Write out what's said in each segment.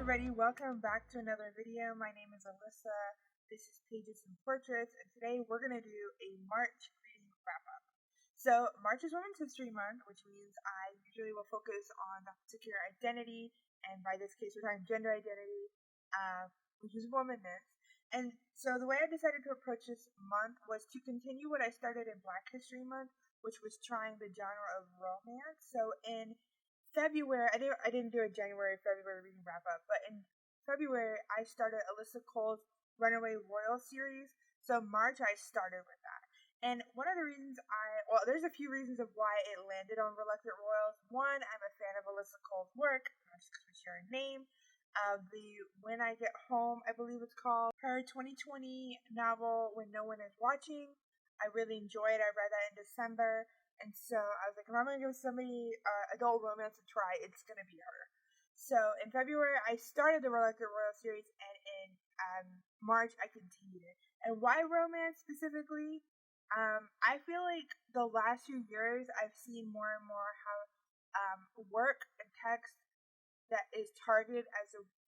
everybody, welcome back to another video. My name is Alyssa, this is Pages and Portraits, and today we're going to do a March reading wrap-up. So, March is Women's History Month, which means I usually will focus on that particular identity, and by this case we're talking gender identity, which is womanness. And so the way I decided to approach this month was to continue what I started in Black History Month, which was trying the genre of romance. So in February, I didn't do a February reading wrap up, but in February I started Alyssa Cole's Runaway Royal series. So March I started with that. And one of the reasons there's a few reasons of why it landed on Reluctant Royals. One, I'm a fan of Alyssa Cole's work, just because we share a name. The When I Get Home, I believe it's called, her 2020 novel, When No One Is Watching. I really enjoyed it. I read that in December. And so I was like, if I'm going to give somebody adult romance a try, it's going to be her. So in February, I started the Reluctant Royal series, and in March, I continued it. And why romance specifically? I feel like the last few years, I've seen more and more how work and text that is targeted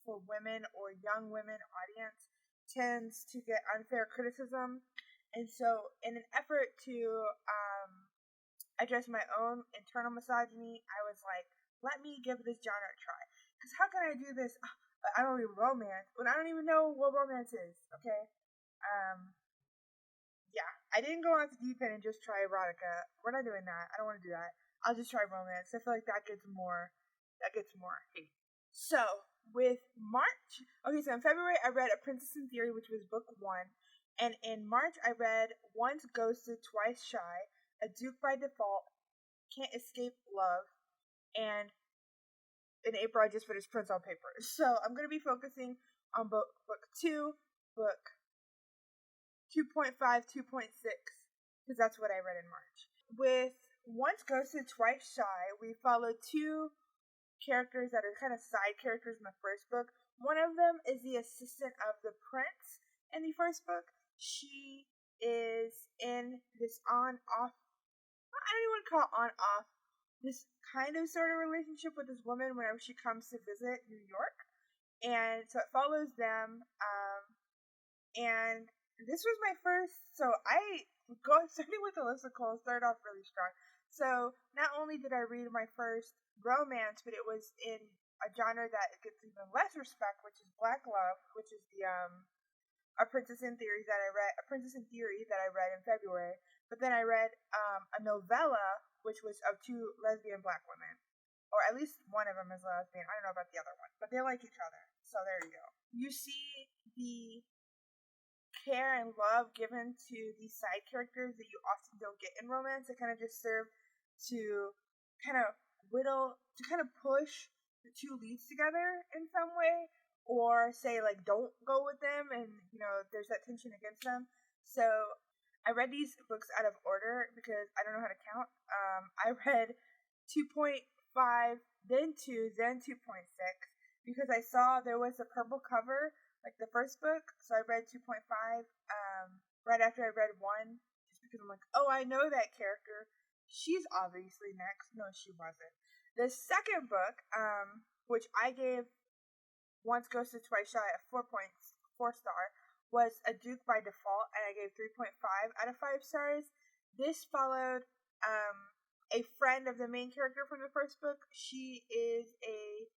for women or young women audience tends to get unfair criticism. And so in an effort to address my own internal misogyny, I was like, let me give this genre a try. Because how can I do this? I don't read romance when I don't even know what romance is, okay? Yeah, I didn't go out to deep end and just try erotica. We're not doing that. I don't want to do that. I'll just try romance. I feel like that gets more hate. So, with March, so in February I read A Princess in Theory, which was book 1. And in March I read Once Ghosted, Twice Shy, A Duke by Default, Can't Escape Love, and in April I just finished Prince on Paper. So I'm going to be focusing on book 2, book 2.5, 2.6, because that's what I read in March. With Once Ghosted, Twice Shy, we follow 2 characters that are kind of side characters in the first book. One of them is the assistant of the prince in the first book. She is in this on-off, I don't even want to call it on-off, this kind of sort of relationship with this woman whenever she comes to visit New York. And so it follows them, and this was my first, starting with Alyssa Cole, started off really strong. So not only did I read my first romance, but it was in a genre that gets even less respect, which is Black love, which is the A Princess in Theory that I read in February. But then I read a novella, which was of 2 lesbian Black women, or at least one of them is lesbian. I don't know about the other one, but they like each other. So there you go. You see the care and love given to these side characters that you often don't get in romance. They kind of just serve to kind of push the 2 leads together in some way, or say like don't go with them, and there's that tension against them. So I read these books out of order because I don't know how to count. I read 2.5, then 2, then 2.6, because I saw there was a purple cover like the first book, so I read 2.5 right after I read 1, just because I'm like, oh, I know that character. She's obviously next. No, she wasn't. The second book, which I gave Once Ghosted, Twice Shy a 4 star, was A Duke by Default, and I gave 3.5 out of 5 stars. This followed a friend of the main character from the first book. She is a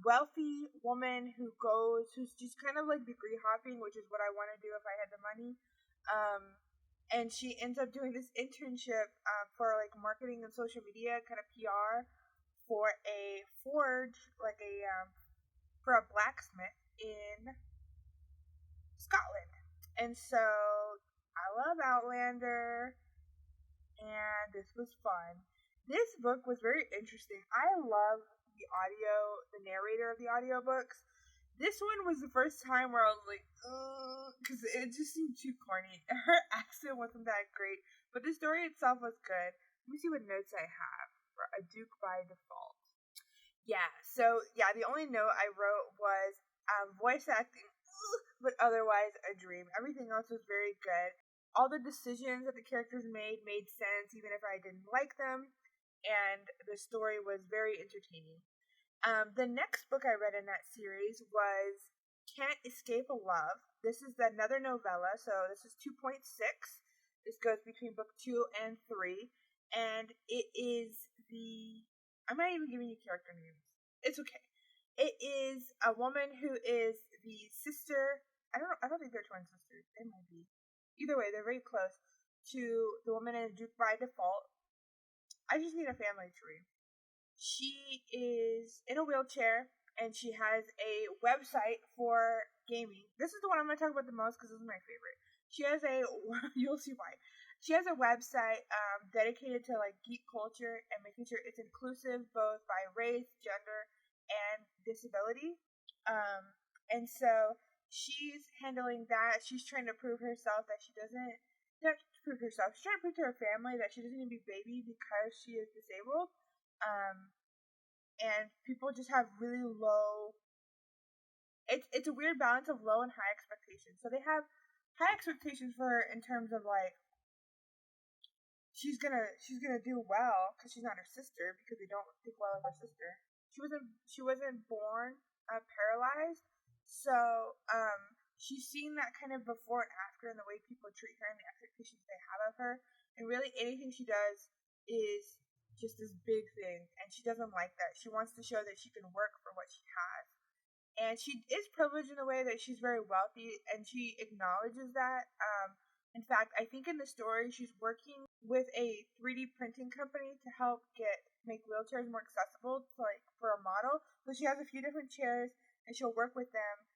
wealthy woman who's just kind of like degree hopping, which is what I want to do if I had the money. And she ends up doing this internship for like marketing and social media, kind of PR, for a forge, for a blacksmith in Scotland. And so I love Outlander, and this was fun. This book was very interesting. I love the narrator of the audiobooks. This one was the first time where I was like, because it just seemed too corny. Her accent wasn't that great, but the story itself was good. Let me see what notes I have for A Duke by Default. The only note I wrote was voice acting, but otherwise a dream. Everything else was very good. All the decisions that the characters made sense, even if I didn't like them, and the story was very entertaining. The next book I read in that series was Can't Escape Love. This is another novella, so this is 2.6. This goes between book 2 and 3, and it is I'm not even giving you character names. It's okay. It is a woman who is the sister. I don't think they're twin sisters. They might be. Either way, they're very close to the woman in Duke by Default. I just need a family tree. She is in a wheelchair, and she has a website for gaming. This is the one I'm going to talk about the most because this is my favorite. She has you'll see why. She has a website dedicated to like geek culture and making sure it's inclusive both by race, gender, and disability. And so she's handling that. She's trying to prove herself that she doesn't. Not to prove herself. She's trying to prove to her family that she doesn't need to be baby because she is disabled. And people just have really low. It's a weird balance of low and high expectations. So they have high expectations for her in terms of like she's gonna do well because she's not her sister because they don't think well of her sister. She wasn't born paralyzed, so she's seen that kind of before and after in the way people treat her and the expectations they have of her. And really, anything she does is just this big thing, and she doesn't like that. She wants to show that she can work for what she has. And she is privileged in the way that she's very wealthy, and she acknowledges that. In fact, I think in the story, she's working with a 3D printing company to help make wheelchairs more accessible to, like, for a model. So she has a few different chairs, and she'll work with them.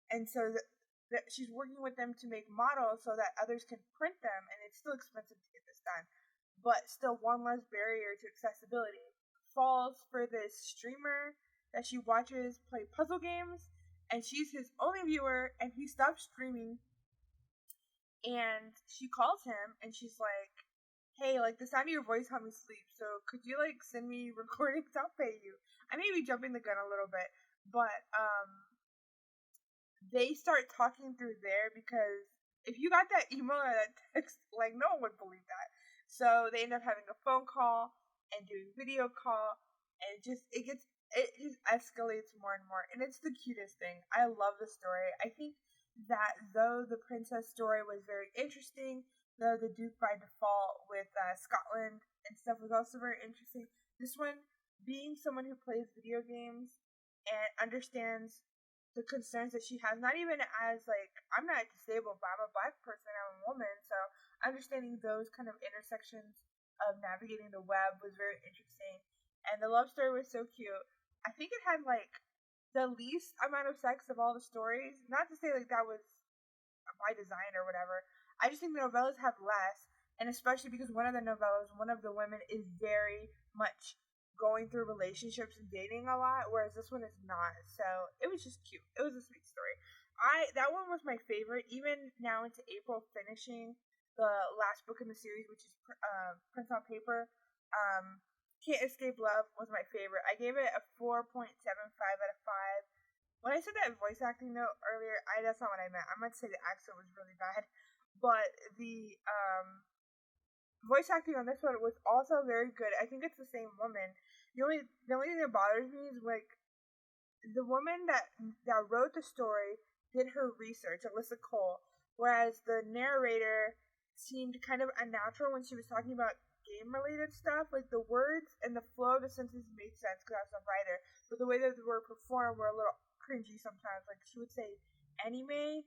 And so that she's working with them to make models so that others can print them, and it's still expensive to get this done. But still one less barrier to accessibility. Falls for this streamer that she watches play puzzle games, and she's his only viewer, and he stops streaming. And she calls him, and she's like, hey, like, the sound of your voice helped me sleep, so could you, like, send me recordings? I'll pay you. I may be jumping the gun a little bit, but, they start talking through there, because if you got that email or that text, like, no one would believe that. So they end up having a phone call and doing video call, and it just escalates more and more, and it's the cutest thing. I love the story. I think that though the princess story was very interesting, though the Duke by Default with Scotland and stuff was also very interesting, this one, being someone who plays video games and understands the concerns that she has, not even as, like, I'm not disabled, but I'm a black person, I'm a woman, so understanding those kind of intersections of navigating the web was very interesting. And the love story was so cute. I think it had, like, the least amount of sex of all the stories. Not to say, like, that was by design or whatever. I just think the novellas have less, and especially because one of the novellas, one of the women is very much going through relationships and dating a lot, whereas this one is not. So it was just cute. It was a sweet story. That one was my favorite, even now into April, finishing the last book in the series, which is Prince on Paper. Can't Escape Love was my favorite. I gave it a 4.75 out of 5. When I said that voice acting note earlier, that's not what I meant. I meant to say the accent was really bad. But the voice acting on this one was also very good. I think it's the same woman. The only thing that bothers me is, like, the woman that wrote the story did her research, Alyssa Cole, whereas the narrator seemed kind of unnatural when she was talking about game-related stuff. Like, the words and the flow of the sentence made sense because I was a writer, but the way that they were performed were a little cringy sometimes. Like, she would say anime,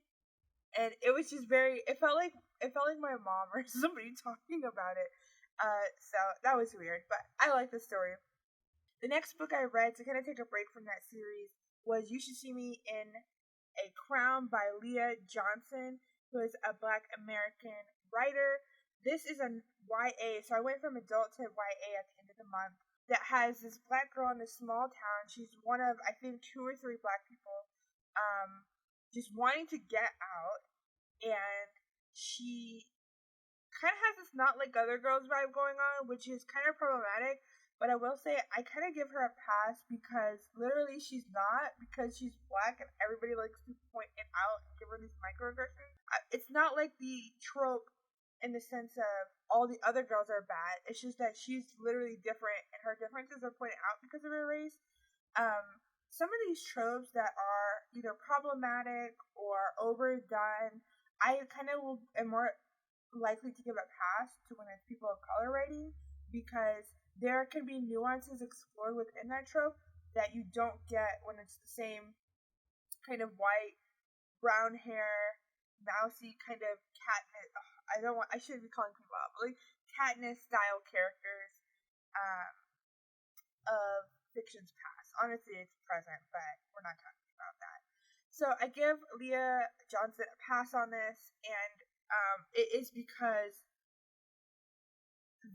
and it was just it felt like my mom or somebody talking about it. So that was weird, but I like the story. The next book I read to kind of take a break from that series was You Should See Me in a Crown by Leah Johnson, who is a Black American writer. This is a YA, so I went from adult to YA at the end of the month, that has this black girl in this small town. She's one of, I think, 2 or 3 black people just wanting to get out, and she kind of has this not like other girls vibe going on, which is kind of problematic. But I will say, I kind of give her a pass because literally she's not, because she's black and everybody likes to point it out and give her these microaggressions. It's not like the trope in the sense of all the other girls are bad. It's just that she's literally different, and her differences are pointed out because of her race. Some of these tropes that are either problematic or overdone, I kind of am more likely to give a pass to when it's people of color writing, because there can be nuances explored within that trope that you don't get when it's the same kind of white, brown hair, mousy kind of Katniss. I shouldn't be calling people out, but like Katniss style characters of fiction's past. Honestly, it's present, but we're not talking about that. So I give Leah Johnson a pass on this, and it is because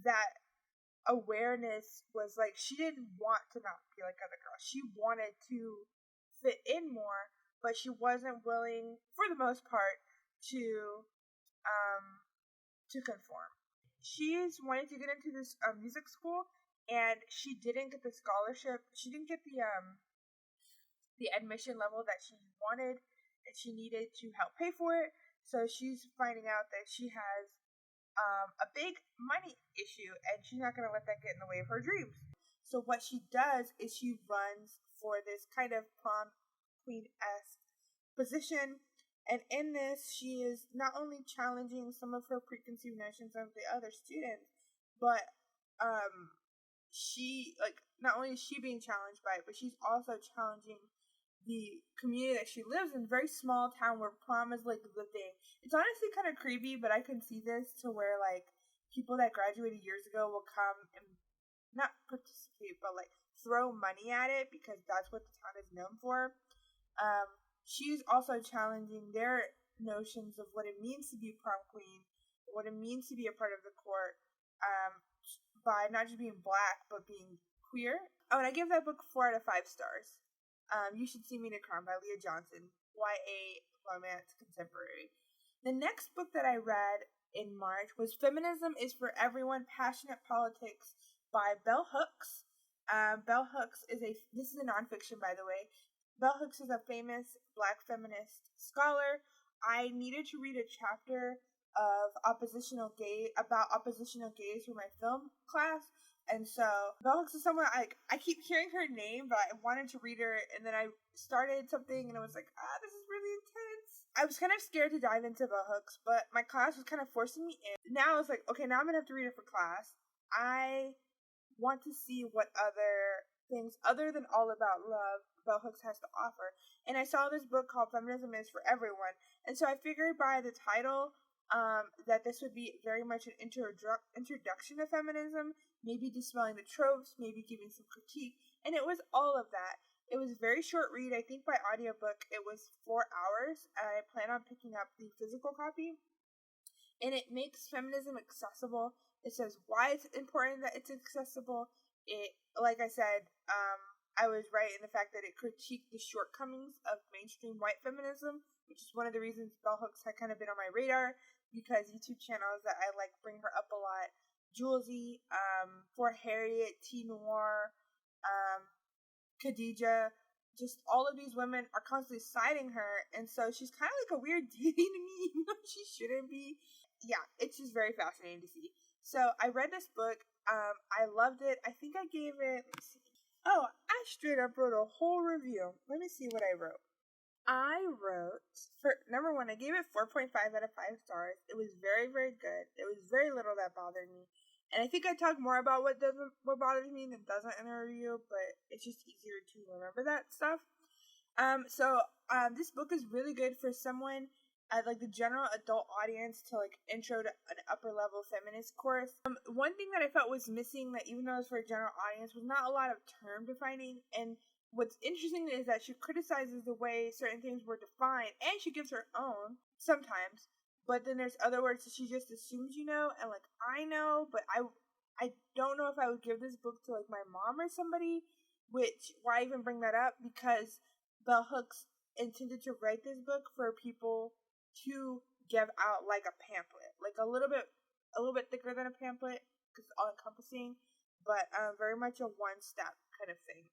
that awareness was like, she didn't want to not be like other girls. She wanted to fit in more, but she wasn't willing, for the most part, to conform. She's wanted to get into this music school, and she didn't get the scholarship. She didn't get the admission level that she wanted, and she needed to help pay for it. So she's finding out that she has a big money issue, and she's not going to let that get in the way of her dreams. So what she does is she runs for this kind of prom queen-esque position, and in this, she is not only challenging some of her preconceived notions of the other students, but she, like, not only is she being challenged by it, but she's also challenging the community that she lives in, very small town where prom is like the thing. It's honestly kind of creepy, but I can see this to where like people that graduated years ago will come and not participate, but like throw money at it because that's what the town is known for. She's also challenging their notions of what it means to be prom queen, what it means to be a part of the court, by not just being black but being queer. Oh, and I give that book 4 out of 5 stars. You Should See Me to Crime by Leah Johnson, YA romance contemporary. The next book that I read in March was Feminism is for Everyone, Passionate Politics by Bell Hooks. Bell Hooks this is a nonfiction, by the way. Bell Hooks is a famous black feminist scholar. I needed to read a chapter of oppositional gays for my film class. And so Bell Hooks is someone I keep hearing her name, but I wanted to read her, and then I started something and I was like, this is really intense. I was kind of scared to dive into Bell Hooks, but my class was kind of forcing me in. Now I was like, okay, now I'm gonna have to read it for class. I want to see what other things other than All About Love Bell Hooks has to offer. And I saw this book called Feminism is for Everyone. And so I figured by the title that this would be very much an introduction to feminism, maybe dispelling the tropes, maybe giving some critique, and it was all of that. It was a very short read. I think by audiobook it was 4 hours, and I plan on picking up the physical copy. And it makes feminism accessible. It says why it's important that it's accessible. It, like I said, I was right in the fact that it critiqued the shortcomings of mainstream white feminism, which is one of the reasons Bell Hooks had kind of been on my radar, because YouTube channels that I like bring her up a lot. Julesy, For Harriet, T Noir, Khadija, just all of these women are constantly citing her, and so she's kind of like a weird deity to me, even though she shouldn't be. Yeah, it's just very fascinating to see. So I read this book. I loved it. I think I gave it. Let me see. Oh, I straight up wrote a whole review. Let me see what I wrote. I wrote, for number 1, I gave it 4.5 out of 5 stars. It was very, very good. There was very little that bothered me. And I think I talk more about what bothers me than doesn't in a review, but it's just easier to remember that stuff. This book is really good for someone at like the general adult audience to like intro to an upper level feminist course. One thing that I felt was missing, that even though it's for a general audience, was not a lot of term defining. And what's interesting is that she criticizes the way certain things were defined, and she gives her own sometimes. But then there's other words that she just assumes you know, and like I know, but I don't know if I would give this book to like my mom or somebody. Which, why even bring that up? Because Bell Hooks intended to write this book for people to give out like a pamphlet, like a little bit thicker than a pamphlet because it's all encompassing, but very much a one-step kind of thing.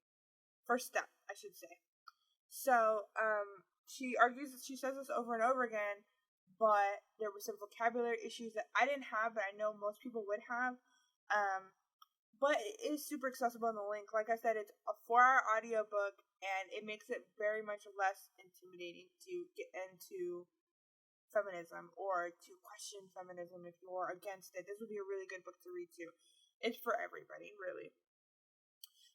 First step, I should say. So she says this over and over again, but there were some vocabulary issues that I didn't have, but I know most people would have. but it is super accessible in the link. Like I said, it's a 4-hour audiobook, and it makes it very much less intimidating to get into feminism or to question feminism if you're against it. This would be a really good book to read too. It's for everybody, really.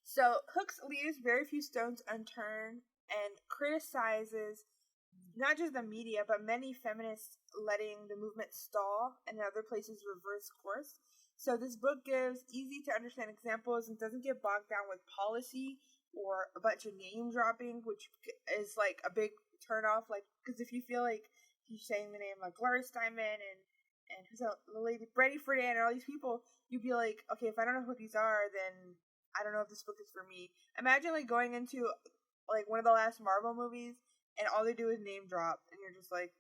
So Hooks leaves very few stones unturned and criticizes not just the media, but many feminists letting the movement stall and in other places reverse course. So this book gives easy to understand examples and doesn't get bogged down with policy or a bunch of name dropping, which is like a big turnoff. Like, because if you feel like he's saying the name like Gloria Steinem and who's the lady Brady Friedan and all these people, you'd be like, okay, if I don't know who these are, then I don't know if this book is for me. Imagine like going into like one of the last Marvel movies and all they do is name drop, and you're just like,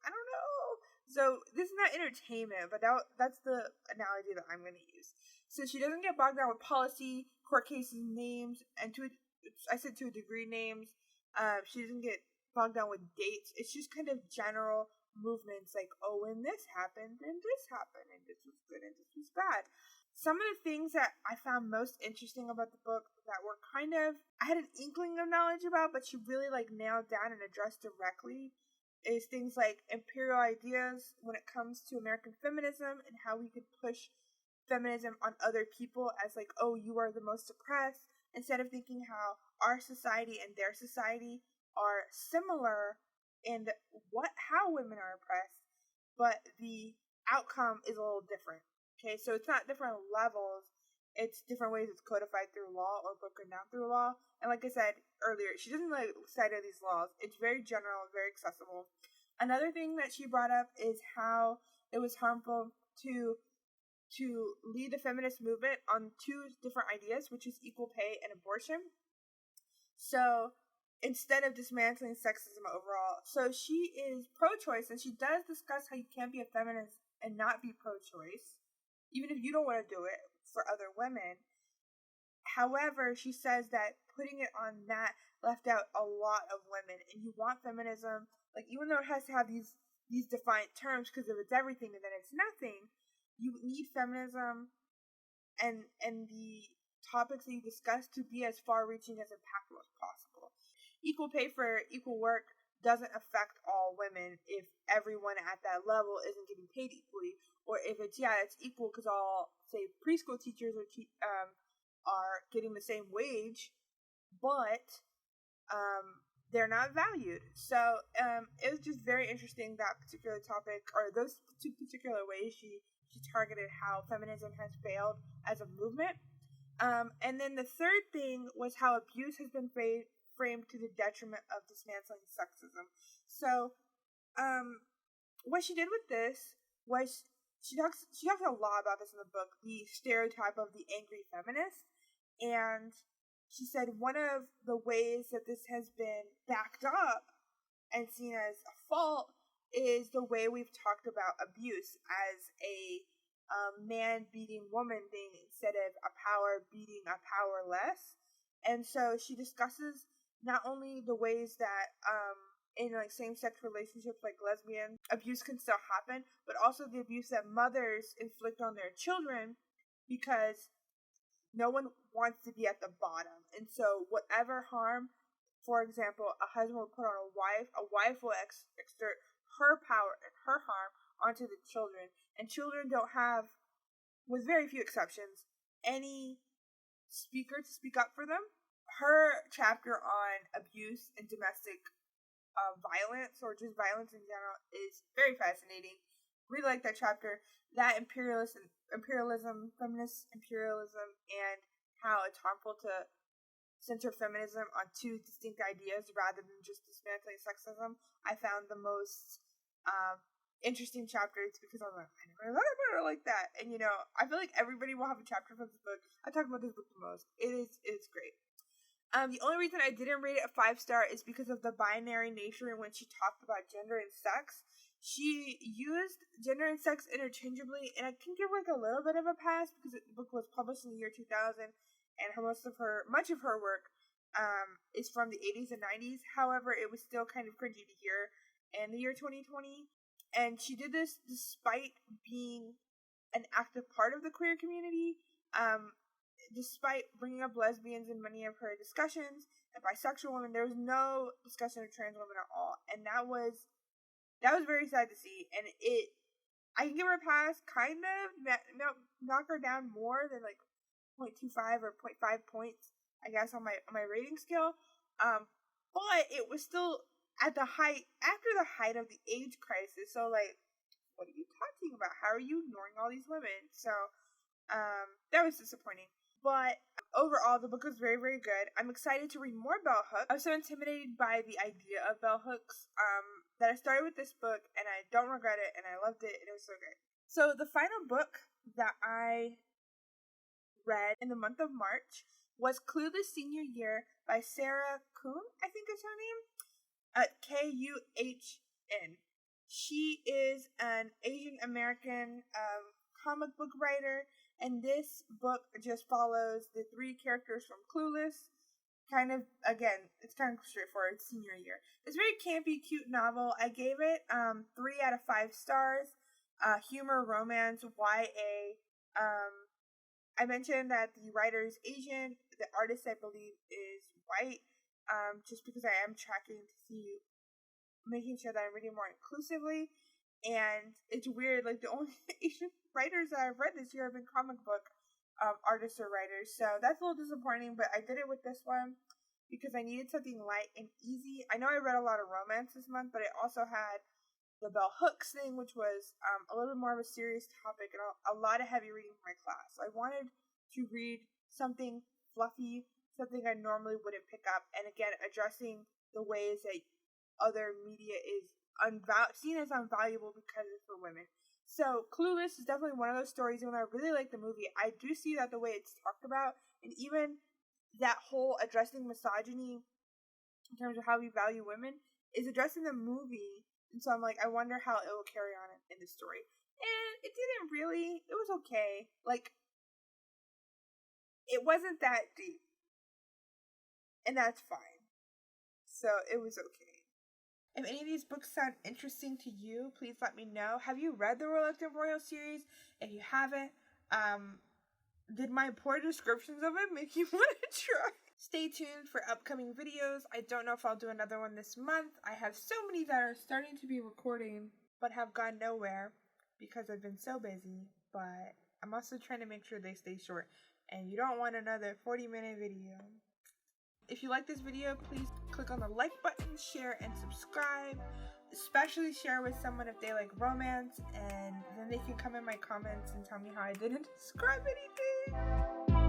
I don't know. So this is not entertainment, but that's the analogy that I'm going to use. So she doesn't get bogged down with policy, court cases, names, and to a degree names. She doesn't get bogged down with dates. It's just kind of general movements like, oh, when this happened, and this happened, and this was good, and this was bad. Some of the things that I found most interesting about the book that were kind of, I had an inkling of knowledge about, but she really like nailed down and addressed directly, is things like imperial ideas when it comes to American feminism and how we could push feminism on other people as like, oh, you are the most oppressed, instead of thinking how our society and their society are similar in how women are oppressed, but the outcome is a little different. Okay, so it's not different levels, it's different ways it's codified through law or broken down through law. And like I said earlier, she doesn't like cite these laws. It's very general, very accessible. Another thing that she brought up is how it was harmful to lead the feminist movement on two different ideas, which is equal pay and abortion. So instead of dismantling sexism overall, so she is pro-choice, and she does discuss how you can't be a feminist and not be pro-choice, even if you don't want to do it for other women. However, she says that putting it on that left out a lot of women, and you want feminism, like, even though it has to have these defined terms, because if it's everything and then it's nothing, you need feminism and the topics that you discuss to be as far-reaching, as impactful as possible. Equal pay for equal work doesn't affect all women if everyone at that level isn't getting paid equally, or if it's equal because all, say, preschool teachers are getting the same wage, but they're not valued. So it was just very interesting, that particular topic, or those two particular ways she targeted how feminism has failed as a movement. And then the third thing was how abuse has been framed to the detriment of dismantling sexism. So what she did with this was she talks a lot about this in the book, the stereotype of the angry feminist, and she said one of the ways that this has been backed up and seen as a fault is the way we've talked about abuse as a man beating woman thing, instead of a power beating a powerless. And so she discusses not only the ways that in like same-sex relationships, like lesbian abuse, can still happen, but also the abuse that mothers inflict on their children, because no one wants to be at the bottom. And so whatever harm, for example, a husband will put on a wife will exert her power and her harm onto the children. And children don't have, with very few exceptions, any speaker to speak up for them. Her chapter on abuse and domestic violence, or just violence in general, is very fascinating. Really like that chapter. That imperialism, feminist imperialism, and how it's harmful to center feminism on two distinct ideas rather than just dismantling sexism, I found the most interesting chapters, because I'm like, I never thought about it like that. And I feel like everybody will have a chapter from this book. I talk about this book the most. It's great. The only reason I didn't rate it a 5-star is because of the binary nature in when she talked about gender and sex. She used gender and sex interchangeably, and I can give like a little bit of a pass because the book was published in the year 2000, and much of her work is from the 80s and 90s. However, it was still kind of cringy to hear in the year 2020, and she did this despite being an active part of the queer community. Despite bringing up lesbians in many of her discussions and bisexual women, there was no discussion of trans women at all, and that was very sad to see. And I can give her a pass, kind of, knock her down more than like 0.25 or 0.5 points, I guess, on my rating scale. But it was still after the height of the AIDS crisis. So like, what are you talking about? How are you ignoring all these women? So that was disappointing. But overall, the book was very, very good. I'm excited to read more bell hooks. I was so intimidated by the idea of bell hooks that I started with this book, and I don't regret it, and I loved it, and it was so good. So the final book that I read in the month of March was Clueless Senior Year by Sarah Kuhn, I think is her name, Kuhn. She is an Asian American comic book writer, and this book just follows the 3 characters from Clueless. It's kind of straightforward, senior year. It's a very campy, cute novel. I gave it 3 out of 5 stars. Humor, romance, YA. I mentioned that the writer is Asian. The artist, I believe, is white. Just because I am tracking to see, making sure that I'm reading more inclusively. And it's weird, like the only Asian writers that I've read this year have been comic book artists or writers. So that's a little disappointing, but I did it with this one because I needed something light and easy. I know I read a lot of romance this month, but it also had the bell hooks thing, which was a little bit more of a serious topic and a lot of heavy reading for my class. So I wanted to read something fluffy, something I normally wouldn't pick up, and again, addressing the ways that other media is seen as unvaluable because it's for women. So Clueless is definitely one of those stories, even though I really like the movie, I do see that the way it's talked about, and even that whole addressing misogyny in terms of how we value women is addressed in the movie, and so I'm like, I wonder how it will carry on in the story. And it didn't really, it was okay. Like, it wasn't that deep. And that's fine. So it was okay. If any of these books sound interesting to you, please let me know. Have you read the Reluctant Royal series? If you haven't, did my poor descriptions of it make you want to try? Stay tuned for upcoming videos. I don't know if I'll do another one this month. I have so many that are starting to be recording, but have gone nowhere because I've been so busy. But I'm also trying to make sure they stay short. And you don't want another 40-minute video. If you like this video, please click on the like button, share, and subscribe. Especially share with someone if they like romance, and then they can come in my comments and tell me how I didn't describe anything.